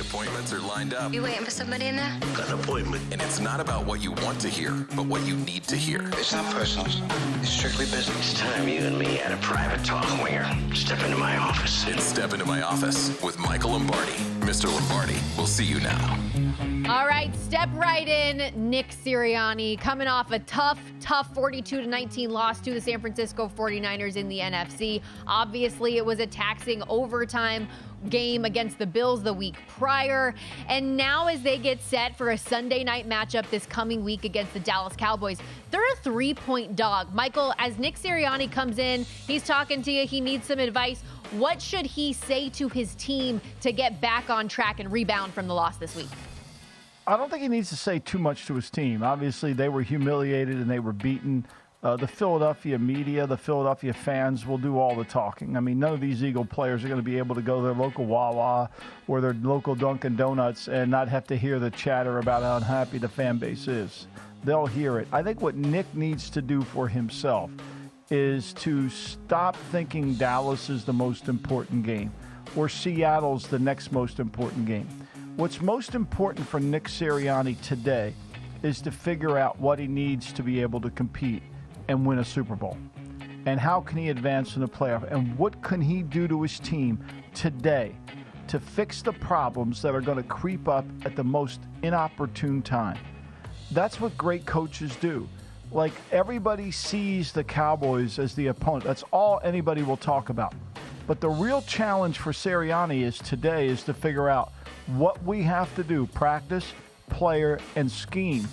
appointments are lined up. You waiting for somebody in there? Got an appointment. And it's not about what you want to hear, but what you need to hear. It's not personal. It's strictly business. It's time you and me had a private talk, Winger. Step into my office. It's Step Into My Office with Michael Lombardi. Mr. Lombardi, we'll see you now. All right, step right in. Nick Sirianni coming off a tough 42-19 loss to the San Francisco 49ers in the NFC. Obviously, it was a taxing overtime game against the Bills the week prior. And now as they get set for a Sunday night matchup this coming week against the Dallas Cowboys, they're a 3-point dog. Michael, as Nick Sirianni comes in, he's talking to you, he needs some advice. What should he say to his team to get back on track and rebound from the loss this week? I don't think he needs to say too much to his team. Obviously, they were humiliated and they were beaten. The Philadelphia media, the Philadelphia fans will do all the talking. I mean, none of these Eagle players are going to be able to go to their local Wawa or their local Dunkin' Donuts and not have to hear the chatter about how unhappy the fan base is. They'll hear it. I think what Nick needs to do for himself is to stop thinking Dallas is the most important game or Seattle's the next most important game. What's most important for Nick Sirianni today is to figure out what he needs to be able to compete and win a Super Bowl. And how can he advance in the playoff? And what can he do to his team today to fix the problems that are going to creep up at the most inopportune time? That's what great coaches do. Like, everybody sees the Cowboys as the opponent. That's all anybody will talk about. But the real challenge for Sirianni is to figure out what we have to do, practice, player, and scheme,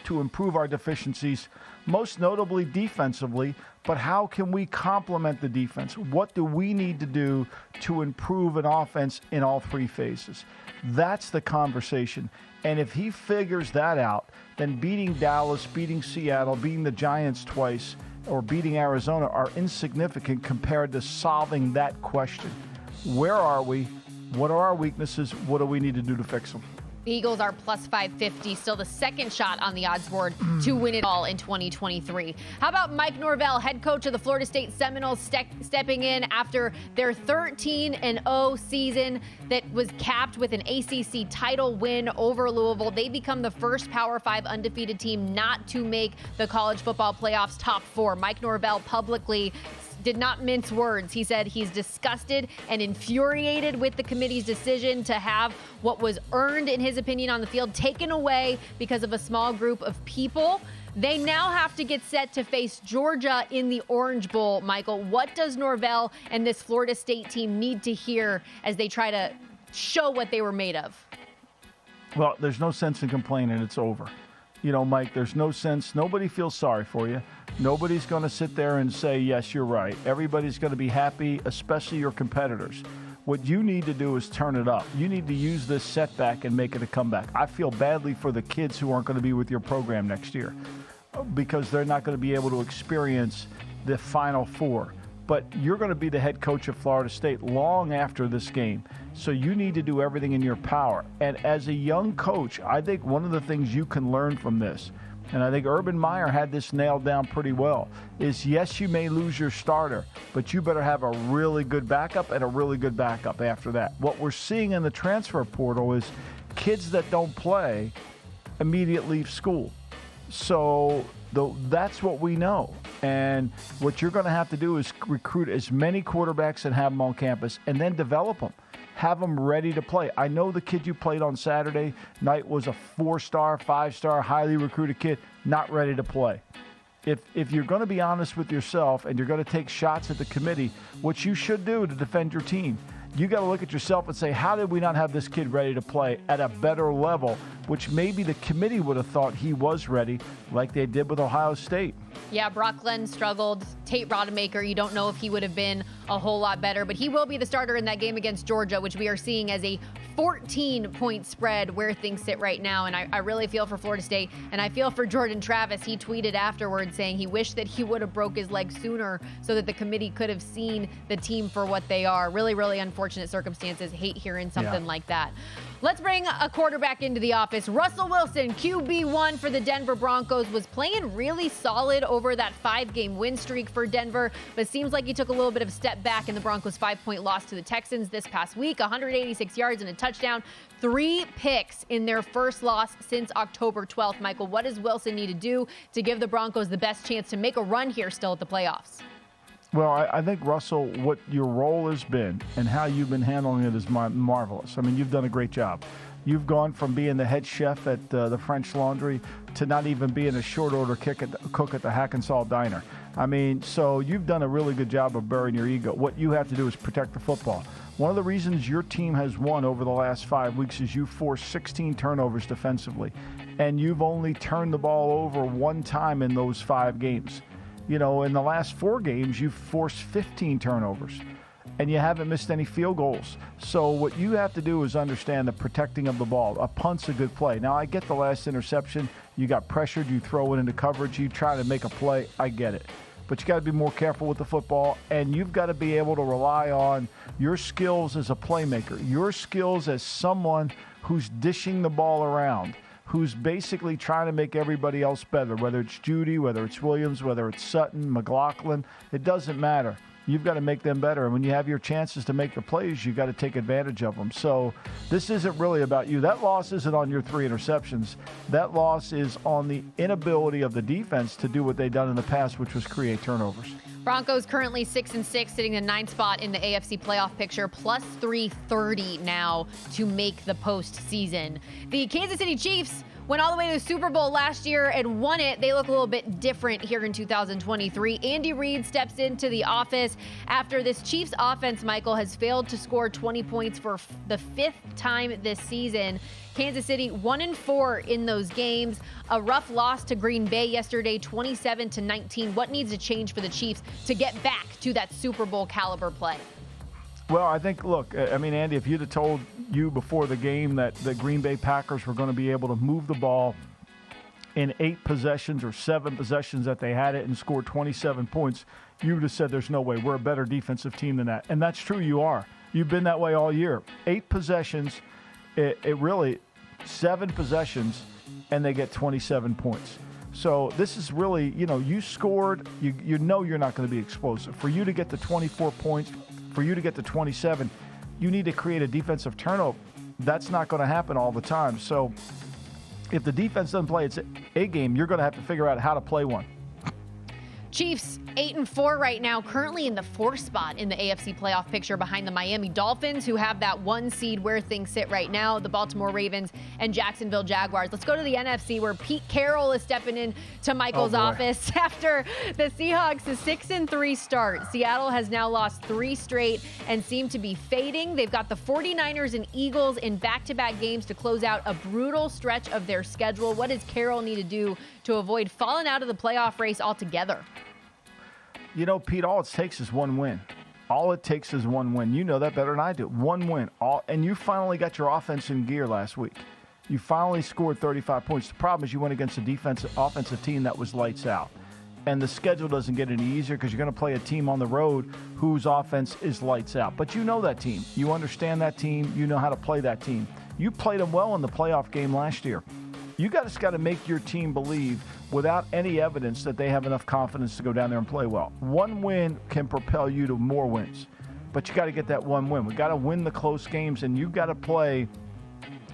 to improve our deficiencies, most notably defensively, but how can we complement the defense? What do we need to do to improve an offense in all three phases? That's the conversation. And if he figures that out, then beating Dallas, beating Seattle, beating the Giants twice, or beating Arizona are insignificant compared to solving that question. Where are we? What are our weaknesses? What do we need to do to fix them? The Eagles are plus 550, still the second shot on the odds board to win it all in 2023. How about Mike Norvell, head coach of the Florida State Seminoles, stepping in after their 13-0 season that was capped with an ACC title win over Louisville. They become the first Power 5 undefeated team not to make the college football playoffs top four. Mike Norvell publicly did not mince words. He said he's disgusted and infuriated with the committee's decision to have what was earned, in his opinion, on the field taken away because of a small group of people. They now have to get set to face Georgia in the Orange Bowl. Michael, what does Norvell and this Florida State team need to hear as they try to show what they were made of? Well, there's no sense in complaining. It's over. You know, Mike, there's no sense. Nobody feels sorry for you. Nobody's going to sit there and say, yes, you're right. Everybody's going to be happy, especially your competitors. What you need to do is turn it up. You need to use this setback and make it a comeback. I feel badly for the kids who aren't going to be with your program next year because they're not going to be able to experience the Final Four. But you're going to be the head coach of Florida State long after this game. So you need to do everything in your power. And as a young coach, I think one of the things you can learn from this, and I think Urban Meyer had this nailed down pretty well, is yes, you may lose your starter, but you better have a really good backup and a really good backup after that. What we're seeing in the transfer portal is kids that don't play immediately leave school. So that's what we know. And what you're going to have to do is recruit as many quarterbacks and have them on campus and then develop them. Have them ready to play. I know the kid you played on Saturday night was a 4-star, 5-star, highly recruited kid, not ready to play. If you're going to be honest with yourself and you're going to take shots at the committee, what you should do to defend your team, you got to look at yourself and say, how did we not have this kid ready to play at a better level, which maybe the committee would have thought he was ready, like they did with Ohio State. Yeah, Brock Glenn struggled. Tate Rodemaker, you don't know if he would have been a whole lot better, but he will be the starter in that game against Georgia, which we are seeing as a 14-point spread where things sit right now. And I really feel for Florida State, and I feel for Jordan Travis. He tweeted afterwards saying he wished that he would have broke his leg sooner so that the committee could have seen the team for what they are. Really, really unfortunate circumstances. Hate hearing something like that. Let's bring a quarterback into the office. Russell Wilson, QB1 for the Denver Broncos, was playing really solid over that 5-game win streak for Denver, but seems like he took a little bit of a step back in the Broncos' 5-point loss to the Texans this past week. 186 yards and a touchdown, 3 picks in their first loss since October 12th. Michael, what does Wilson need to do to give the Broncos the best chance to make a run here still at the playoffs? Well, I think, Russell, what your role has been and how you've been handling it is marvelous. I mean, you've done a great job. You've gone from being the head chef at the French Laundry to not even being a short-order cook at the Hackensaw Diner. I mean, so you've done a really good job of burying your ego. What you have to do is protect the football. One of the reasons your team has won over the last 5 weeks is you forced 16 turnovers defensively, and you've only turned the ball over 1 time in those 5 games. You know, in the last 4 games, you've forced 15 turnovers, and you haven't missed any field goals. So what you have to do is understand the protecting of the ball. A punt's a good play. Now, I get the last interception. You got pressured. You throw it into coverage. You try to make a play. I get it. But you got to be more careful with the football, and you've got to be able to rely on your skills as a playmaker, your skills as someone who's dishing the ball around, who's basically trying to make everybody else better, whether it's Judy, whether it's Williams, whether it's Sutton, McLaughlin. It doesn't matter. You've got to make them better. And when you have your chances to make your plays, you've got to take advantage of them. So this isn't really about you. That loss isn't on your 3 interceptions. That loss is on the inability of the defense to do what they've done in the past, which was create turnovers. Broncos currently 6-6, sitting in the 9th spot in the AFC playoff picture, plus 330 now to make the postseason. The Kansas City Chiefs went all the way to the Super Bowl last year and won it. They look a little bit different here in 2023. Andy Reid steps into the office after this Chiefs offense, Michael, has failed to score 20 points for the 5th time this season. Kansas City 1-4 in those games. A rough loss to Green Bay yesterday, 27-19. What needs to change for the Chiefs to get back to that Super Bowl caliber play? Well, I think, look, I mean, Andy, if you'd have told you before the game that the Green Bay Packers were going to be able to move the ball in 8 possessions or 7 possessions that they had it and scored 27 points, you would have said there's no way. We're a better defensive team than that. And that's true, you are. You've been that way all year. 8 possessions, it really 7 possessions, and they get 27 points. So this is really, you know, you scored, you know you're not going to be explosive. For you to get to 24 points, for you to get to 27, you need to create a defensive turnover. That's not going to happen all the time. So if the defense doesn't play its A game, you're going to have to figure out how to play one. Chiefs 8-4 right now, currently in the 4th spot in the AFC playoff picture behind the Miami Dolphins, who have that 1 seed where things sit right now, the Baltimore Ravens and Jacksonville Jaguars. Let's go to the NFC, where Pete Carroll is stepping in to Michael's office after the Seahawks' 6-3 start. Seattle has now lost 3 straight and seem to be fading. They've got the 49ers and Eagles in back-to-back games to close out a brutal stretch of their schedule. What does Carroll need to do to avoid falling out of the playoff race altogether? You know, Pete, all it takes is 1 win. All it takes is 1 win. You know that better than I do. 1 win. And you finally got your offense in gear last week. You finally scored 35 points. The problem is you went against a offensive team that was lights out. And the schedule doesn't get any easier because you're going to play a team on the road whose offense is lights out. But you know that team. You understand that team. You know how to play that team. You played them well in the playoff game last year. You guys got to make your team believe without any evidence that they have enough confidence to go down there and play well. 1 win can propel you to more wins, but you got to get that 1 win. We got to win the close games, and you got to play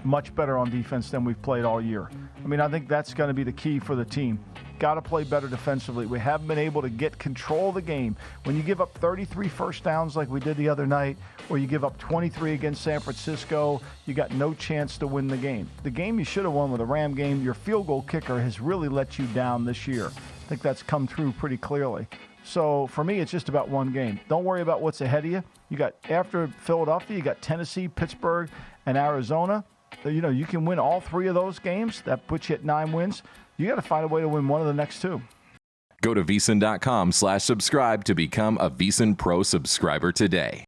much better on defense than we've played all year. I mean, I think that's going to be the key for the team. Got to play better defensively. We haven't been able to get control of the game. When you give up 33 first downs like we did the other night, or you give up 23 against San Francisco, you got no chance to win the game. The game you should have won with a Ram game, your field goal kicker has really let you down this year. I think that's come through pretty clearly. So for me, it's just about 1 game. Don't worry about what's ahead of you. You got, after Philadelphia, you got Tennessee, Pittsburgh, and Arizona. You know, you can win all 3 of those games. That puts you at 9 wins. You got to find a way to win one of the next 2. Go to VSiN.com/subscribe to become a VSiN Pro subscriber today.